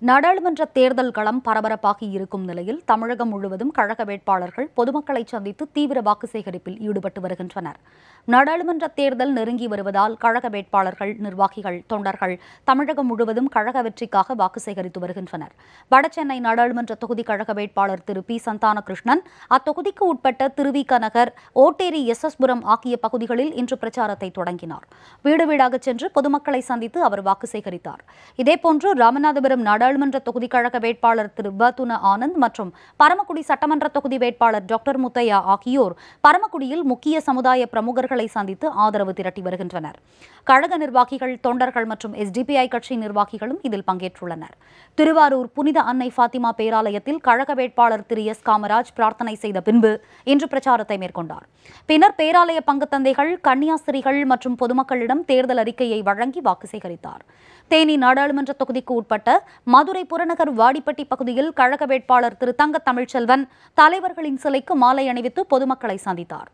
நாடாளுமன்ற தேர்தல் களம் பரபரப்பாகி இருக்கும் நிலையில் தமிழகம் முழுவதும் கழக வேட்பாளர்கள் பொதுமக்களை சந்தித்து தீவிர வாக்கு சேகரிப்பில் ஈடுபட்டு வருகின்றனர். நாடாளுமன்ற தேர்தல் நெருங்கி வருவதால் கழக வேட்பாளர்கள், நிர்வாகிகள், தொண்டர்கள் தமிழகம் முழுவதும் கழக வெற்றிக்காக வாக்கு சேகரித்து வருகின்றனர். வடசென்னை நாடாளுமன்ற தொகுதி கழக வேட்பாளர் திரு பி. சந்தானகிருஷ்ணன் அத்தொகுதிக்கு உட்பட்ட திருவிக நகர், ஓட்டேரி, எஸ்.எஸ்.புரம் ஆகிய பகுதிகளில் இன்று பிரச்சாரத்தை தொடங்கினார். வீடு வீடாக சென்று பொதுமக்களை சந்தித்து அவர் வாக்கு சேகரித்தார். இதேபோன்று ராமநாதபுரம் நாடாளுமன்ற தொகுதி கழக வேட்பாளர் திரு பத்துன ஆனந்த் மற்றும் பரமக்குடி சட்டமன்ற தொகுதி வேட்பாளர் டாக்டர் முத்தையா ஆகியோர் பரமக்குடியில் முக்கிய சமுதாய பிரமுகர்களை சந்தித்து ஆதரவு திரட்டி வருகின்றனர். கழக நிர்வாகிகள், தொண்டர்கள் மற்றும் எஸ்டிபிஐ கட்சி நிர்வாகிகளும் இதில் பங்கேற்றுள்ளனர். திருவாரூர் புனித அன்னை ஃபாத்திமா பேராலயத்தில் கழக வேட்பாளர் திரு எஸ். காமராஜ் பிரார்த்தனை செய்த பின்பு இன்று பிரச்சாரத்தை மேற்கொண்டார். பின்னர் பேராலய பங்குத்தந்தைகள், கன்னியாஸ்திரிகள் மற்றும் பொதுமக்களிடம் தேர்தல் அறிக்கையை வழங்கி வாக்கு சேகரித்தார். தேனி நாடாளுமன்ற தொகுதிக்கு உட்பட்ட மதுரை புறநகர் வாடிப்பட்டி பகுதியில் கழக வேட்பாளர் திரு தங்க தமிழ்ச்செல்வன் தலைவர்களின் சிலைக்கு மாலை அணிவித்து பொதுமக்களை சந்தித்தார்.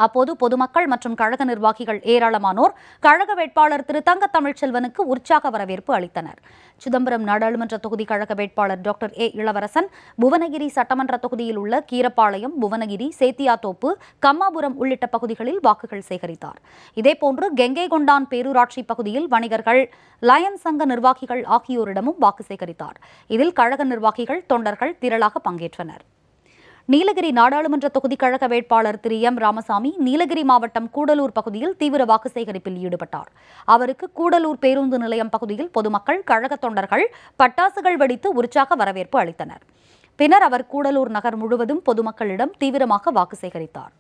அப்போது பொதுமக்கள் மற்றும் கழக நிர்வாகிகள் ஏராளமானோர் கழக வேட்பாளர் திரு தங்க தமிழ்ச்செல்வனுக்கு உற்சாக வரவேற்பு அளித்தனர். சிதம்பரம் நாடாளுமன்ற தொகுதி கழக வேட்பாளர் டாக்டர் ஏ. இளவரசன் புவனகிரி சட்டமன்ற தொகுதியில் உள்ள கீரப்பாளையம், புவனகிரி, சேத்தியாத்தோப்பு, கம்மாபுரம் உள்ளிட்ட பகுதிகளில் வாக்குகள் சேகரித்தார். இதேபோன்று கெங்கைகொண்டான் பேரூராட்சி பகுதியில் வணிகர்கள், லயன்ஸ் சங்க நிர்வாகிகள் ஆகியோரிடமும் வாக்கு சேகரித்தார். இதில் கழக நிர்வாகிகள், தொண்டர்கள் திரளாக பங்கேற்றனர். நீலகிரி நாடாளுமன்ற தொகுதி கழக வேட்பாளர் திரு எம். ராமசாமி நீலகிரி மாவட்டம் கூடலூர் பகுதியில் தீவிர வாக்கு சேகரிப்பில் ஈடுபட்டார். அவருக்கு கூடலூர் பேருந்து நிலையம் பகுதியில் பொதுமக்கள், கழக தொண்டர்கள் பட்டாசுகள் வெடித்து உற்சாக வரவேற்பு அளித்தனர். பின்னர் அவர் கூடலூர் நகர் முழுவதும் பொதுமக்களிடம் தீவிரமாக வாக்கு சேகரித்தார்.